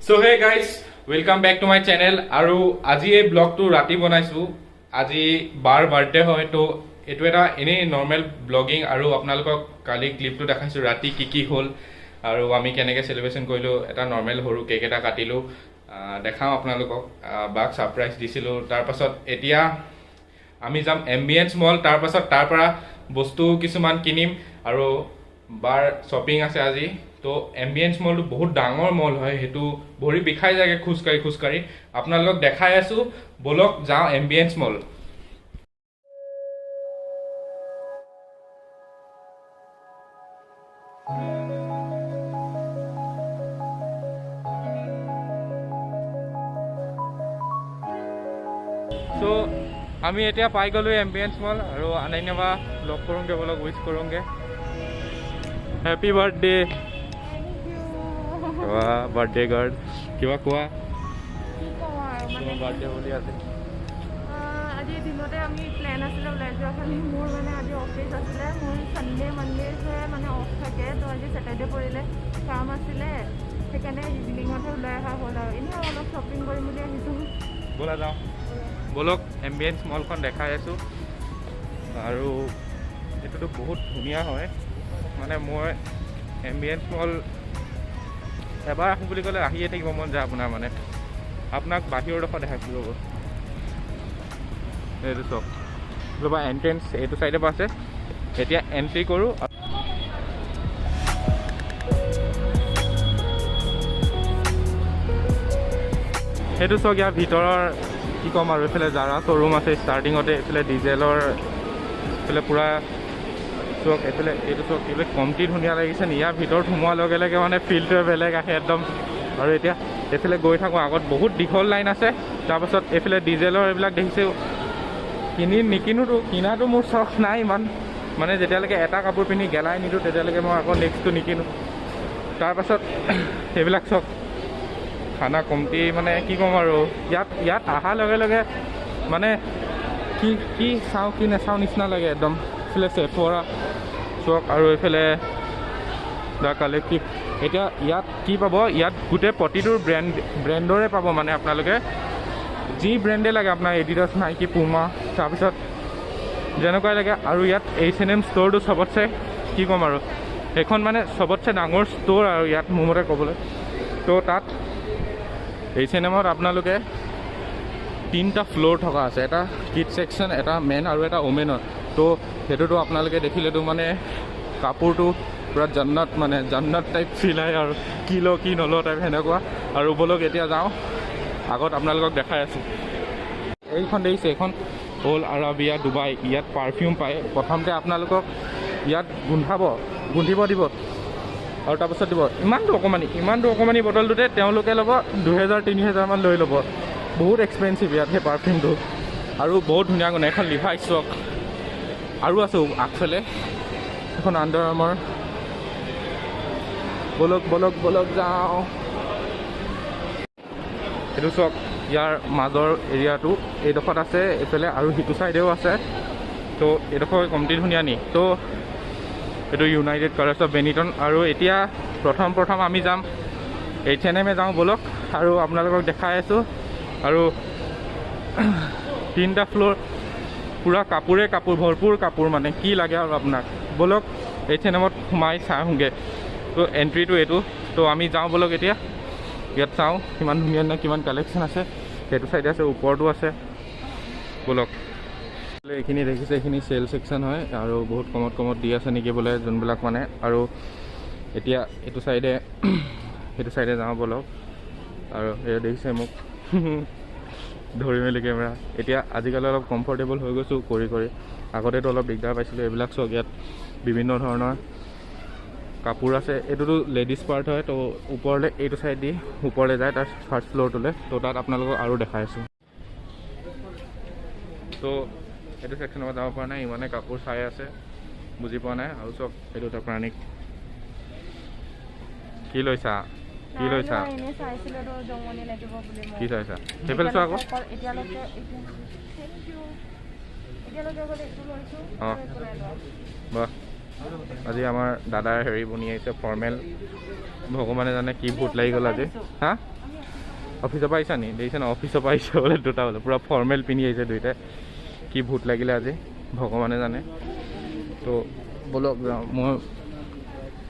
So hey guys, welcome back to my channel. আৰু আজি এই ব্লগটো ৰাতি বনাইছো। আজি বাৰ বাৰ্থডে হয় তো এটো এটা এনে নৰমাল ব্লগিং আৰু আপোনালোকক কালি ক্লিপটো দেখাইছো ৰাতি কি হল আৰু আমি কেনেকৈ সেলিব্ৰেশন কৰিলো এটা নৰমাল হৰু কেক এটা কাটিলো দেখাও আপোনালোকক বাক সাৰপ্ৰাইজ দিছিলো তাৰ পাছত এতিয়া আমি যাম এম্বিয়েন্স মল তাৰ পাছত তাৰ পৰা বস্তু কিছুমান কিনিম আৰু বাৰ শপিং আছে আজি তো এম্বিয়েন্স মলটো বহুত ডাঙৰ মল হয় হেতু ভৰি বিখাই যায়গে খুচকাৰি আপোনালোকক দেখাই আছো বলক যাও এম্বিয়েন্স মল সো আমি এতিয়া পাই গলো এম্বিয়েন্স মল আৰু আনাইনবা লগ কৰোঁগে বলক উইশ কৰোঁগে हैप्पी बर्थडे वाह बर्थडे गर्ल किवा कोआ बर्थडे बोली आसे আজি দিনতে আমি প্ল্যান আছিল ওলাই যোৱা খালি মোৰ মানে আজি অফিস আছিলে মোৰ সানডে মানডে মানে অফ থাকে তো আজি স্যাটাৰডে পৰিলে কাম আছিলে সেইকাৰণে ইভিনিঙতে ওলাই অহা হ'ল আৰু এনে অলপ শ্বপিং কৰিম বুলি আহিছো বলা যাওঁ বলক এম্বিয়েন্স মলখন দেখাই আছো আৰু এটোটো বহুত ধুনীয়া হয় মানে মই এম্বিয়েন্স মল এবাৰ আহোঁ বুলি ক'লে আহিয়ে থাকিব মন যায় আপোনাৰ মানে আপোনাক বাহিৰৰ ডোখৰ দেখাইছোঁ ৰ'ব এইটো চক ৰ'বা এণ্ট্ৰেঞ্চ এইটো চাইডে পৰা আছে এতিয়া এণ্ট্ৰি কৰোঁ সেইটো চক ইয়াৰ ভিতৰৰ কি ক'ম আৰু এইফালে জাৰা শ্ব'ৰুম আছে ষ্টাৰ্টিঙতে এইফালে ডিজেলৰ এইফালে পূৰা চক এইফালে এইটো চক এইবিলাক কমটি ধুনীয়া লাগিছে নি ইয়াৰ ভিতৰত সোমোৱাৰ লগে লগে মানে ফিল্ডটোৱে বেলেগ আহে একদম আৰু এতিয়া এইফালে গৈ থাকোঁ আগত বহুত দীঘল লাইন আছে তাৰপাছত এইফালে ডিজেলৰ এইবিলাক দেখিছোঁ নিকিনোতো কিনাটো মোৰ চখ নাই ইমান মানে যেতিয়ালৈকে এটা কাপোৰ পিন্ধি গেলাই নিদিওঁ তেতিয়ালৈকে মই আকৌ নেক্সটটো নিকিনো তাৰপাছত সেইবিলাক চখ খানা কমটি মানে কি ক'ম আৰু ইয়াত অহাৰ লগে লগে মানে কি চাওঁ কি নাচাওঁ নিচিনা লাগে একদম এইফালে চেফৰা চক আৰু এইফালে দ্য কালেক্টিভ এতিয়া ইয়াত কি পাব ইয়াত গোটেই প্ৰতিটো ব্ৰেণ্ডৰে পাব মানে আপোনালোকে যি ব্ৰেণ্ডে লাগে আপোনাৰ এডিডাছ নাইকি পুমা তাৰপিছত যেনেকুৱাই লাগে আৰু ইয়াত H&M ষ্ট'ৰটো চবতছে কি ক'ম আৰু সেইখন মানে চবতছে ডাঙৰ ষ্ট'ৰ আৰু ইয়াত মোৰ মতে ক'বলৈ তো তাত H&Mত আপোনালোকে 3টা ফ্ল'ৰ থকা আছে এটা কিড ছেকশ্যন এটা মেন আৰু এটা ওমেনৰ তো সেইটোতো আপোনালোকে দেখিলেতো মানে কাপোৰটো পূৰা জান্নাত টাইপ ফিল আহে আৰু কি ল কি নল টাইপ সেনেকুৱা আৰু বলক এতিয়া যাওঁ আগত আপোনালোকক দেখাই আছোঁ এইখন দেখিছে এইখন হ'ল আৰাবিয়া ডুবাই ইয়াত পাৰফিউম পায় প্ৰথমতে আপোনালোকক ইয়াত গোন্ধিব দিব আৰু তাৰপিছত দিব ইমানটো অকণমানি বটলটোতে তেওঁলোকে ল'ব 2000-3000 মান লৈ ল'ব বহুত এক্সপেঞ্চিভ ইয়াত সেই পাৰফিউমটো আৰু বহুত ধুনীয়া গুণ এখন লিভাইছ চক আৰু আছে আগফালে এখন আণ্ডাৰ আৰ্মৰ বলক যাওঁ সেইটো চক ইয়াৰ মাজৰ এৰিয়াটো এইডোখৰত আছে এইফালে আৰু সিটো চাইডেও আছে তো এইডোখৰ কমটি ধুনীয়া নি তো এইটো ইউনাইটেড কালাৰ্ছ অফ বেনিটন আৰু এতিয়া প্ৰথম আমি যাম H&M যাওঁ বলক আৰু আপোনালোকক দেখাই আছোঁ আৰু 3টা ফ্ল'ৰ পূৰা কাপোৰ ভৰপূৰ কাপোৰ মানে কি লাগে আৰু আপোনাক বলক H&Mত সোমাই চাওঁগৈ তো এণ্ট্ৰিটো এইটো তো আমি যাওঁ বলক এতিয়া ইয়াত চাওঁ কিমান ধুনীয়া কিমান কালেকশ্যন আছে সেইটো চাইডে আছে ওপৰতো আছে বলক এইখিনি দেখিছে এইখিনি চেল ছেকশ্যন হয় আৰু বহুত কমত দি আছে নেকি বোলে যোনবিলাক মানে আৰু এতিয়া এইটো চাইডে যাওঁ বলক আৰু এই দেখিছে মোক ধৰি মেলি কেমেৰা এতিয়া আজিকালি অলপ কমফৰ্টেবল হৈ গৈছোঁ কৰি আগতেতো অলপ দিগদাৰ পাইছিলোঁ এইবিলাক চক ইয়াত বিভিন্ন ধৰণৰ কাপোৰ আছে এইটোতো লেডিজ পাৰ্ট হয় তো ওপৰলৈ এইটো চাইড দি ওপৰলৈ যায় তাৰ ফাৰ্ষ্ট ফ্ল'ৰটোলৈ তো তাত আপোনালোকক আৰু দেখাই আছোঁ তো এইটো ছেকশ্যনৰ পৰা যাব পৰা নাই ইমানে কাপোৰ চাই আছে বুজি পোৱা নাই আৰু চব এইটো এটা প্ৰাণিক কি লৈছা কি চাইছা সেইফালে চোৱা আকৌ অঁ বাহ আজি আমাৰ দাদাৰ হেৰি বনি আহিছে ফৰ্মেল ভগৱানে জানে কি ভূত লাগি গ'ল আজি হা অফিচৰ পৰা আহিছা নি দেখিছে ন অফিচৰ পৰা আহিছে বোলে দুটা বোলে পূৰা ফৰ্মেল পিন্ধি আহিছে দুইটাই কি ভূত লাগিলে আজি ভগৱানে জানে তো বলক যাওঁ মই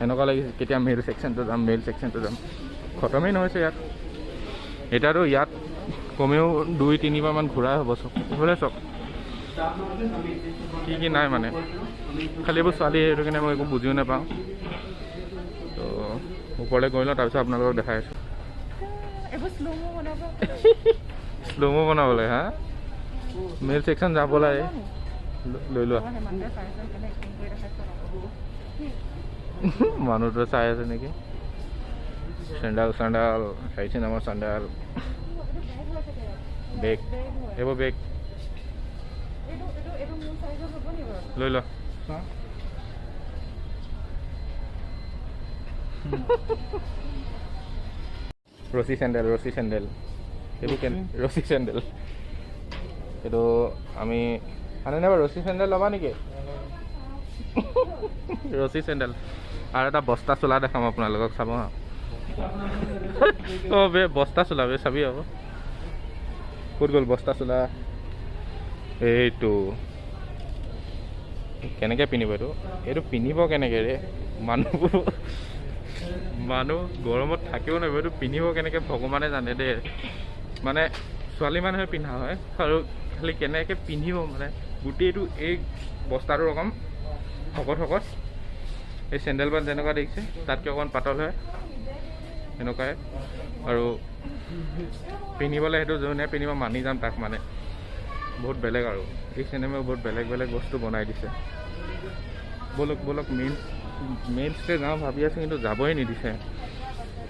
এনেকুৱা লাগিছে কেতিয়া মেইল ছেকশ্যনটো যাম খতমেই নহৈছে ইয়াত এতিয়াতো ইয়াত কমেও 2-3 বাৰমান ঘূৰাই হ'ব চব এইফালে চব কি নাই মানে খালি এইবোৰ ছোৱালী সেইটো কাৰণে মই একো বুজিও নাপাওঁ তো ওপৰলৈ গৈ লওঁ তাৰপিছত আপোনালোকক দেখাই আছোঁ শ্ল'মো বনাবলৈ হা মেইল ছেকশ্যন যাব লাগে লৈ লোৱা মানুহটো চাই আছে নেকি চেণ্ডেল চাইছে নামৰ চেণ্ডেল বেগ এইবোৰ বেগ লৈ লোৱা ৰছী চেণ্ডেল এইটো ৰছী চেণ্ডেল এইটো আমি আনে নাই বাৰু ৰছী চেণ্ডেল ল'বা নেকি ৰছী চেণ্ডেল আৰু এটা বস্তা চোলা দেখাম আপোনালোকক চাব হা অঁ বে বস্তা চোলা বে চাবি আকৌ ক'ত গ'ল বস্তা চোলা এইটো কেনেকৈ পিন্ধিব এইটো পিন্ধিব কেনেকৈ ৰে মানুহ গৰমত থাকিও নাহিব এইটো পিন্ধিব কেনেকৈ ভগৱানে জানে দেই মানে ছোৱালী মানুহে পিন্ধা হয় আৰু খালি কেনেকৈ পিন্ধিব মানে গোটেইটো এই বস্তাটো ৰকম শকত এই চেণ্ডেলপাত যেনেকুৱা দেখিছে তাতকৈ অকণমান পাতল হয় এনেকুৱাই আৰু পিন্ধিবলৈ সেইটো যোনে পিন্ধিব মানি যাম তাক মানে বহুত বেলেগ আৰু এই চিনেমাও বহুত বেলেগ বস্তু বনাই দিছে বলক মেইন ষ্টেজ যাওঁ ভাবি আছোঁ কিন্তু যাবই নিদিছে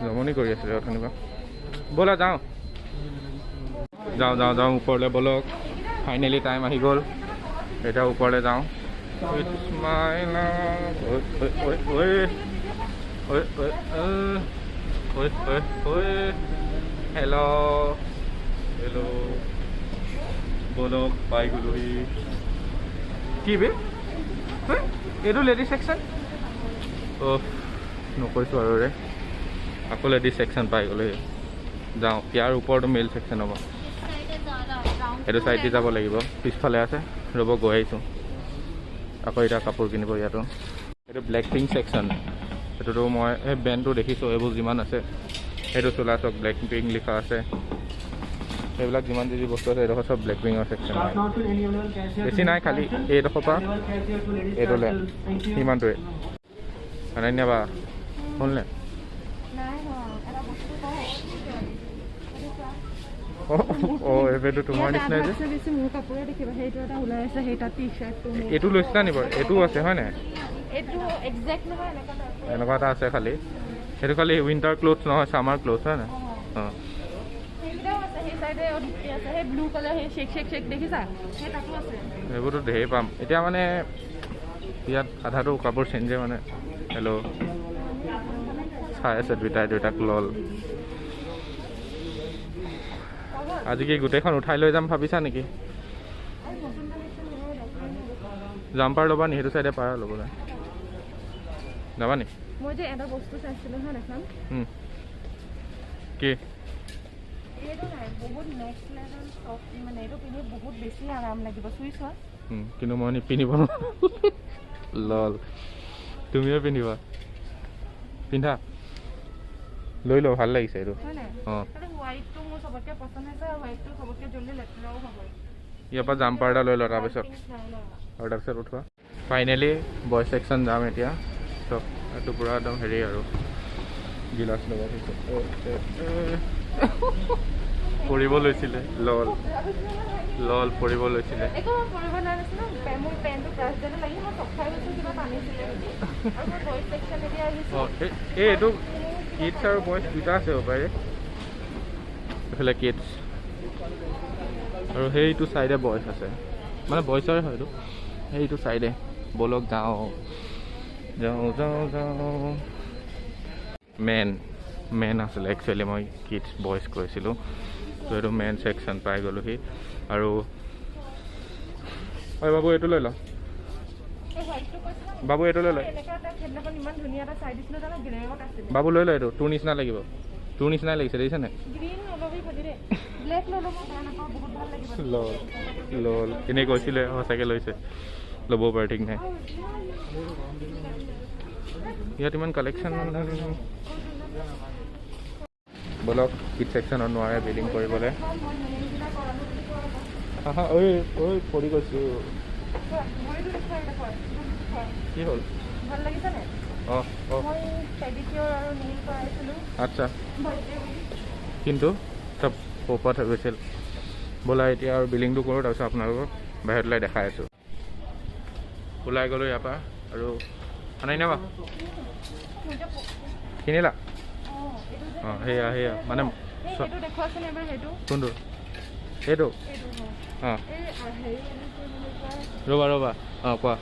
জমনি কৰি আছিলে অথনিৰ পৰা ব'লা যাওঁ ওপৰলৈ বলক ফাইনেলি টাইম আহি গ'ল এতিয়া ওপৰলৈ যাওঁ হেল্ল' বলক পাই গ'লোহি কি বে এইটো লেডিজ ছেকশ্যন অহ নকৈছোঁ আৰু ৰে আকৌ লেডিজ ছেকশ্যন পাই গ'লোহি যাওঁ ইয়াৰ ওপৰতো মেইল ছেকশ্যন হ'ব এইটো চাইডে যাব লাগিব পিছফালে আছে ৰ'ব গৈ আহিছোঁ আকৌ এতিয়া কাপোৰ কিনিব ইয়াতো এইটো ব্লেক পিংক ছেকশ্যন সেইটোতো মই এই ব্ৰেণ্ডটো দেখিছোঁ এইবোৰ যিমান আছে সেইটো চোলা চব ব্লেক পিংক লিখা আছে এইবিলাক যিমান যি বস্তু আছে এইডোখৰ চব ব্লেক পিংকৰ ছেকশ্যন বেছি নাই খালি এইডোখৰ পৰা এইটোলৈ সিমানটোৱে অনন্যা বা শুনলে এইটো তোমাৰ নিচিনাই যে এইটো লৈছিলা নি বাৰু এইটো আছে হয় নাই এনেকুৱা এটা আছে খালি সেইটো খালি উইণ্টাৰ ক্লথ নহয় ছামাৰ ক্লথ হয় নাই অঁ এইবোৰতো ঢেৰ পাম এতিয়া মানে ইয়াত আধাটো কাপোৰ চেঞ্জে মানে হেল্ল' চাই আছে দুইটাক লল আজি কি গোটেইখন উঠাই লৈ যাম ভাবিছা নেকি জাম্পাৰ ল'বা নি সেইটো চাইডে পাৰা ল'বলৈ যাবা নি মই যে এটা বস্তু চাইছিলোঁ হয় এখন কি এইটো নাই বহুত নেক্সট লেভেল চফ্ট মানে এইটো পিন্ধি বহুত বেছি আৰাম লাগিব চুইছ হয় কিন্তু মই নিপিন্ধিব লল তুমিও পিন্ধিবা পিন্ধা লৈ লওঁ ভাল লাগিছে এইটো অঁ হোৱাইটটো মোৰ চবতকৈ পচন্দ হৈছে আৰু হোৱাইটটো চবতকৈ জল্দি লেতেৰাও হ'ব ইয়াৰ পৰা জাম্পাৰ এটা লৈ লওঁ তাৰপিছত আৰু তাৰপিছত উঠোৱা ফাইনেলি বয় ছেকশ্যন যাম এতিয়া চব এইটো পূৰা একদম হেৰি আৰু গিলাচ লগাই থৈছে পৰিব লৈছিলে লল পৰিব লৈছিলে এইটো কিডছ আৰু বয়জ দুটা আছে হ'ব পাৰে এইফালে কিডছ আৰু সেইটো চাইডে বয়জ আছে মানে বয়জৰে হয় এইটো সেইটো চাইডে বলক যাওঁ মেন আছিলে একচুৱেলি মই কিডছ বয়জ কৈছিলোঁ তো এইটো মেন ছেকশ্যন পাই গ'লোহি আৰু হয় বাবু এইটো লৈ ল বাবু এইটো লৈ ল বাবু লৈ ল এইটো তোৰ নিচিনা লাগিব তোৰ নিচিনাই লাগিছে দেখিছেনে ব্লেক ল'লো মই বেয়া নাপাওঁ বহুত ভাল লাগিব লল এনেই কৈছিলে সঁচাকৈ লৈছে ল'ব পাৰে ঠিক নাই ইয়াত ইমান কালেকশ্যন বলক কিড ছেকশ্যনত নোৱাৰে বিলিং কৰিবলৈ ঐ পৰি গৈছোঁ কি হ'ল ভাল লাগিছেনে অঁ মই পেডিকিউৰ আৰু নেইল কৰাইছিলোঁ আচ্ছা কিন্তু চব পপত হৈ গৈছিল ব'লা এতিয়া আৰু বিলিংটো কৰোঁ তাৰপিছত আপোনালোকক বাহিৰত ওলাই দেখাই আছোঁ ওলাই গ'লোঁ ইয়াৰ পৰা আৰু আনাই নাবা কিনিলা অঁ সেয়া মানে কোনটো এইটো অঁ ৰ'বা অঁ কোৱা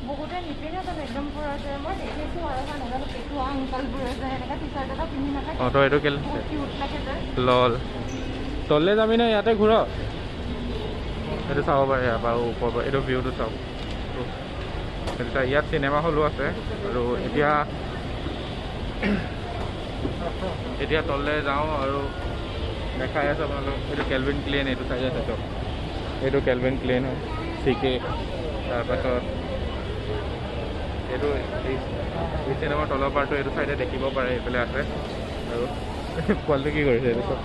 বহুতে নিপিন্ধে জানো একদম পুৰা যে মই দেখিছোঁ আৰু নাজানো পেটুৱা আংকালবোৰে যে এনেকৈ টি চাৰ্ট এটা পিন্ধি নাথাকে অঁ তই এইটো কেলে কিউট লাগে যে লল তললৈ যাবি নে ইয়াতে ঘূৰ এইটো চাব পাৰে ইয়াৰ পৰা ওপৰৰ পৰা এইটো ভিউটো চাওক সেইটো ইয়াত চিনেমা হলো আছে আৰু এতিয়া তললৈ যাওঁ আৰু দেখাই আছোঁ আপোনালোক এইটো কেলভিন ক্লেইন এইটো চাই আছে চাওক এইটো কেলভিন ক্লেইন হয় চিকে তাৰপাছত এইটো এই চিনেমাৰ তলৰ পাৰটো এইটো চাইডে দেখিব পাৰে এইফালে আছে আৰু পোৱালিটো কি কৰিছে এইটো চব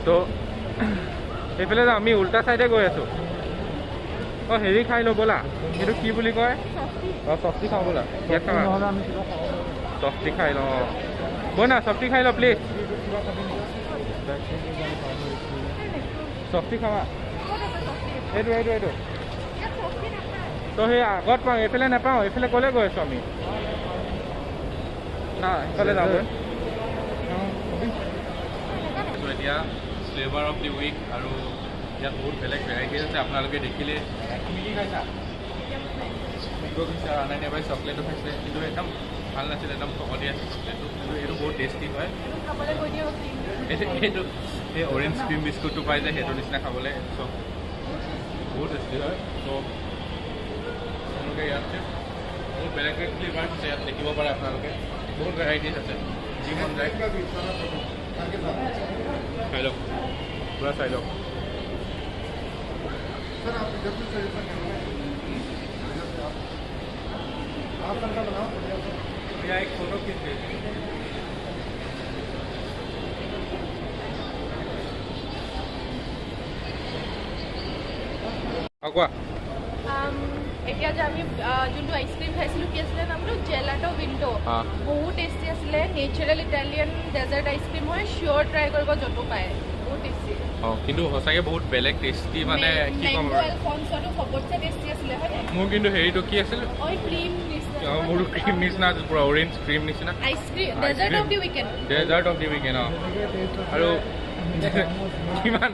তো এইফালে যাওঁ আমি উল্টা চাইডে গৈ আছোঁ অঁ হেৰি খাই লওঁ ব'লা এইটো কি বুলি কয় অঁ চফটি খাওঁ ব'লা ইয়াত খাবা চফটি খাই লওঁ অঁ ব'ল না চফটি খাই লওঁ প্লিজ চফটি খাবা এইটো তো সেই আগত পাওঁ এইফালে নাপাওঁ এইফালে ক'লে গৈ আছোঁ আমি না সেইফালে যাওঁ এতিয়া ফ্লেভাৰ অফ দি উইক আৰু ইয়াত বহুত বেলেগ ভেৰাইটিজ আছে আপোনালোকে দেখিলে কি খাইছা মেংগো খাইছে আৰু আনাই নাইবাই চকলেটো খাইছে কিন্তু একদম ভাল নাছিলে একদম ফকতীয়া চকলেটটো কিন্তু এইটো বহুত টেষ্টি হয় এইটো এই অৰেঞ্জ ক্ৰীম বিস্কুটটো পাই যায় সেইটো নিচিনা খাবলৈ চব বহুত টেষ্টি হয় ত' তেওঁলোকে ইয়াত বহুত বেলেগ বেলেগ ফ্লেভাৰ আছে ইয়াত দেখিব পাৰে আপোনালোকে বহুত ভেৰাইটিজ আছে যি মন যায় চাই লওক পূৰা চাই লওক एक फोटो खींच दीजिए কোৱা এতিয়া যে আমি যোনটো আইচক্ৰীম খাইছিলোঁ কি আছিলে নামটো জেলাটো উইণ্ডো বহুত টেষ্টি আছিলে নেচাৰেল ইটালিয়ান ডেজাৰ্ট আইচক্ৰীম হয় চিয়'ৰ ট্ৰাই কৰিব য'তো পায় বহুত টেষ্টি কিন্তু সঁচাকৈ বহুত বেলেগ টেষ্টি মানে কি ক'ম চবতছে টেষ্টি আছিলে মোৰ কিন্তু হেৰিটো কি আছিল মোৰো ক্ৰীম নিচিনা আছিল পুৰা অৰেঞ্জ ক্ৰীম নিচিনা ice cream dessert of the weekend আৰু কিমান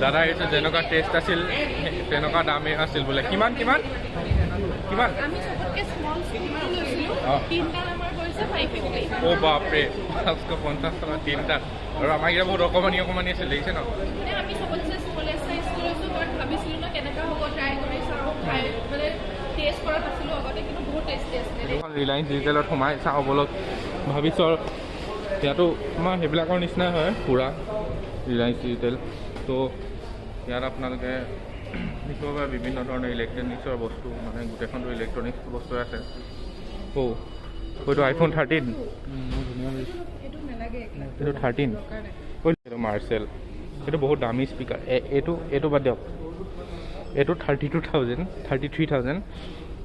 দাদা এইটো যেনেকুৱা টেষ্ট আছিল তেনেকুৱা দামেই আছিল বোলে কিমান আমি চবতকৈ স্মল স্কুলটো লৈছিলোঁ তিনিটা আমাৰ কৰিছে 550 অ' বাপৰে 550 টকা তিনিটা আৰু আমাৰ ইয়াত বহুত অকণমানি আছিল দেখিছে ন আমি চবতছে স্মলেষ্ট চাইজটো লৈছোঁ বাট ভাবিছিলোঁ ন কেনেকুৱা হ'ব ট্ৰাই কৰি চাওঁ খাই মানে টেষ্ট কৰা নাছিলোঁ আগতে কিন্তু বহুত টেষ্টি আছিলে ৰিলায়েন্স ডিজিটেলত সোমাই চাওঁ বলক ভাবিছোঁ আৰু ইয়াতো আমাৰ সেইবিলাকৰ নিচিনাই হয় পূৰা ৰিলায়েন্স ডিজিটেল তো ইয়াত আপোনালোকে দেখিব পাৰে বিভিন্ন ধৰণৰ ইলেক্ট্ৰনিক্সৰ বস্তু মানে গোটেইখনটো ইলেক্ট্ৰনিক্স বস্তু আছে হয়তো iPhone 13 এইটো 13 এইটো মাৰ্চেল এইটো বহুত দামী স্পীকাৰ এইটো বাদ দিয়ক এইটো 33,000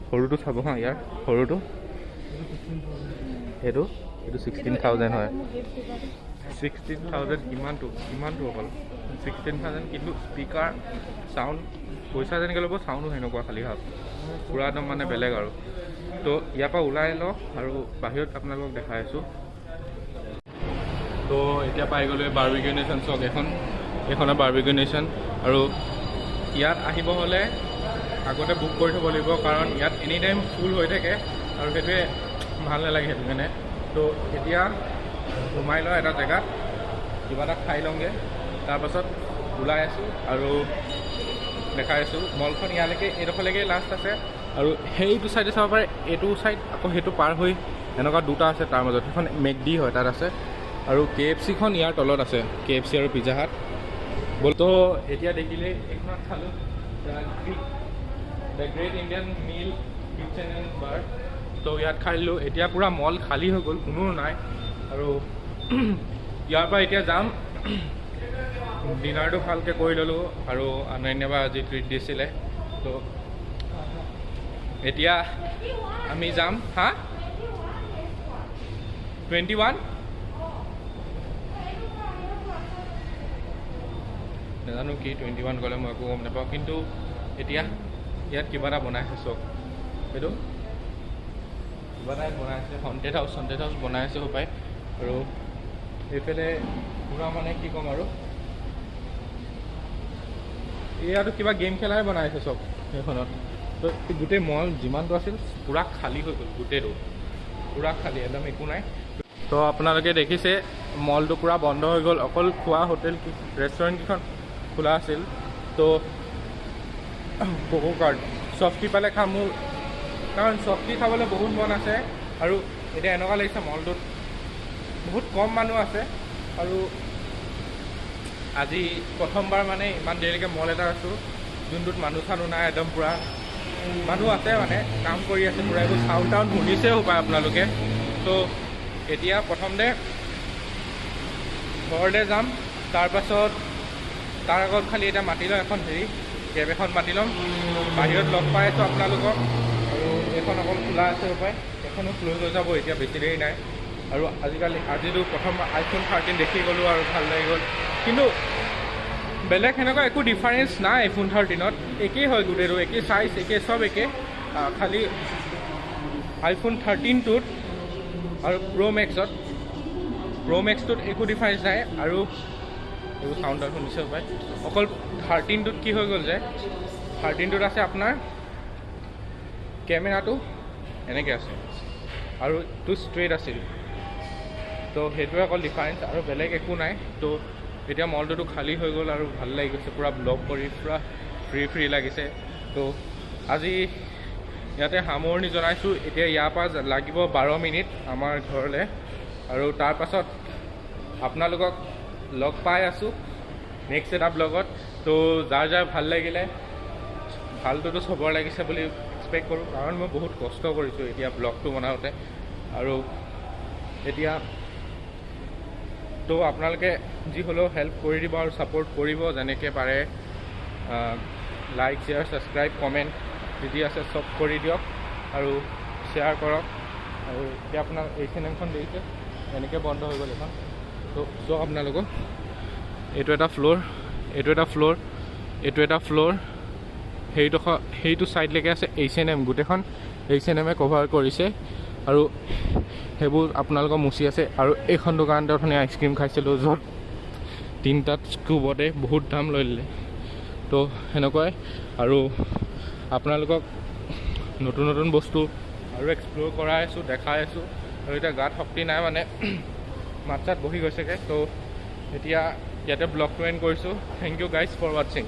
সৰুটো চাব হা ইয়াৰ সৰুটো এইটো 16,000 হয় 16,000 কিমানটো অকল 16,000 কিন্তু স্পীকাৰ চাউণ্ড পইচা যেনেকৈ ল'ব চাউণ্ডো সেনেকুৱা খালী ভাব পূৰা একদম মানে বেলেগ আৰু তো ইয়াৰ পৰা ওলাই লওঁ আৰু বাহিৰত আপোনালোকক দেখাই আছোঁ তো এতিয়া পাই গ'লোঁ বাৰ্বিকিউ নেশ্যন চক এইখনৰ বাৰ্বিকিউ নেশ্যন আৰু ইয়াত আহিব হ'লে আগতে বুক কৰি থ'ব লাগিব কাৰণ ইয়াত এনি টাইম ফুল হৈ থাকে আৰু সেইটোৱে ভাল নালাগে সেইটো কাৰণে তো এতিয়া সোমাই লওঁ এটা জেগাত কিবা এটা খাই লওঁগৈ তাৰপাছত ওলাই আছোঁ আৰু দেখাই আছোঁ মলখন ইয়ালৈকে এইডোখৰলৈকে লাষ্ট আছে আৰু সেইটো ছাইডে চাব পাৰে, এইটো ছাইড আকৌ সেইটো পাৰ হৈ এনেকুৱা দুটা আছে তাৰ মাজত, সেইখন মেকডি হয়, তাত আছে। আৰু KFCখন ইয়াৰ তলত আছে, KFC আৰু পিজ্জা হাট। তো এতিয়া দেখিলে এইখনত খালোঁ the great Indian meal kitchen and bar. তো ইয়াত খাই দিলোঁ। এতিয়া পূৰা মল খালী হৈ গ'ল, কোনো নাই। আৰু ইয়াৰ পৰা এতিয়া যাম, ডিনাৰটো ভালকৈ কৰি ল'লোঁ। আৰু অনন্যাবা আজি ট্ৰিট দিছিলে, তো এতিয়া আমি যাম। হা 21 নাজানো কি 21 গ'লে মই একো গম নাপাওঁ। কিন্তু এতিয়া ইয়াত কিবা এটা বনাই আছে, চক সেইটো কিবা এটা বনাই আছে, হণ্টেড হাউচ বনাই আছে সপাই। আৰু এইফালে পূৰা মানে কি ক'ম আৰু, এয়াতো কিবা গেম খেলাই বনাই আছে চব সেইখনত। তো গোটেই মল যিমানটো আছিল পূৰা খালী হৈ গ'ল, গোটেইটো পূৰা খালী, একদম একো নাই। তো আপোনালোকে দেখিছে মলটো পূৰা বন্ধ হৈ গ'ল, অকল খোৱা হোটেল ৰেষ্টুৰেণ্টকেইখন খোলা আছিল। তো কোকো কাৰ্ড চফটি পালে খাম, মোৰ কাৰণ চফটি খাবলৈ বহুত মন আছে। আৰু এতিয়া এনেকুৱা লাগিছে মলটোত বহুত কম মানুহ আছে। আৰু আজি প্ৰথমবাৰ মানে ইমান দেৰিলৈকে মল এটা আছোঁ যোনটোত মানুহ চানুহ নাই, একদম পূৰা মানুহ আছে, মানে কাম কৰি আছে পূৰা। এইবোৰ চাউণ্ড টাউন শুনিছেও পায় আপোনালোকে। তো এতিয়া প্ৰথমতে ঘৰলৈ যাম, তাৰপাছত তাৰ আগত খালি এতিয়া মাতি লওঁ এখন কেব এখন মাতি ল'ম। বাহিৰত লগ পাই আছোঁ আপোনালোকক। আৰু এইখন অকল খোলা আছে উপায়, এখনো ক্ল'জ হৈ যাব এতিয়া, বেছি দেৰি নাই। আৰু আজিতো প্ৰথম iPhone 13 দেখি গ'লোঁ আৰু ভাল লাগি গ'ল। কিন্তু বেলেগ সেনেকুৱা একো ডিফাৰেঞ্চ নাই iPhone 13ত, একেই হয় গোটেইটো, একেই চাইজ, একেই চব একে। খালি iPhone 13টোত আৰু Pro Maxটোত একো ডিফাৰেঞ্চ নাই। আৰু এইবোৰ চাউণ্ড আৰু শুনিছে পায়। অকল 13টোত কি হৈ গ'ল যে 13টোত আছে আপোনাৰ কেমেৰাটো এনেকৈ আছে আৰু এইটো ষ্ট্ৰেইট আছিল। তো সেইটোৱে অকল ডিফাৰেঞ্চ, আৰু বেলেগ একো নাই। তো এতিয়া মলটোতো খালী হৈ গ'ল আৰু ভাল লাগি গৈছে, পূৰা ব্লগ কৰি পূৰা ফ্ৰী লাগিছে। তো আজি ইয়াতে সামৰণি জনাইছোঁ। এতিয়া ইয়াৰ পৰা লাগিব 12 মিনিট আমাৰ ঘৰলৈ, আৰু তাৰপাছত আপোনালোকক লগ পাই আছোঁ নেক্সট এটা ব্লগত। তো যাৰ ভাল লাগিলে, ভালটোতো চবৰ লাগিছে বুলি এক্সপেক্ট কৰোঁ, কাৰণ মই বহুত কষ্ট কৰিছোঁ এতিয়া ব্লগটো বনাওঁতে। আৰু এতিয়া তো আপোনালোকে যি হ'লেও হেল্প কৰি দিব আৰু ছাপোৰ্ট কৰিব যেনেকৈ পাৰে। লাইক, শ্বেয়াৰ, ছাবস্ক্ৰাইব, কমেণ্ট যি আছে চব কৰি দিয়ক আৰু শ্বেয়াৰ কৰক। আৰু এতিয়া আপোনাৰ এই চেনেলখন দেখিছে এনেকৈ বন্ধ হৈ গ'ল এখন। তো চাওক আপোনালোকক, এইটো এটা ফ্ল'ৰ, সেইটো ছাইডলৈকে আছে H&M, গোটেইখন H&M কভাৰ কৰিছে। আৰু সেইবোৰ আপোনালোকৰ মুচি আছে। আৰু এইখন দোকানতে অথনি আইচক্ৰীম খাইছিলোঁ, য'ত 3টাত স্কুবতে বহুত দাম লৈ ল'লে। তো সেনেকুৱাই, আৰু আপোনালোকক নতুন বস্তু আৰু এক্সপ্ল'ৰ কৰাই আছোঁ, দেখাই আছোঁ। আৰু এতিয়া গাত শক্তি নাই, মানে মাত চাত বহি গৈছেগৈ। তো এতিয়া ইয়াতে ব্লগটো এণ্ড কৰিছোঁ। Thank you guys for ৱাটছিং।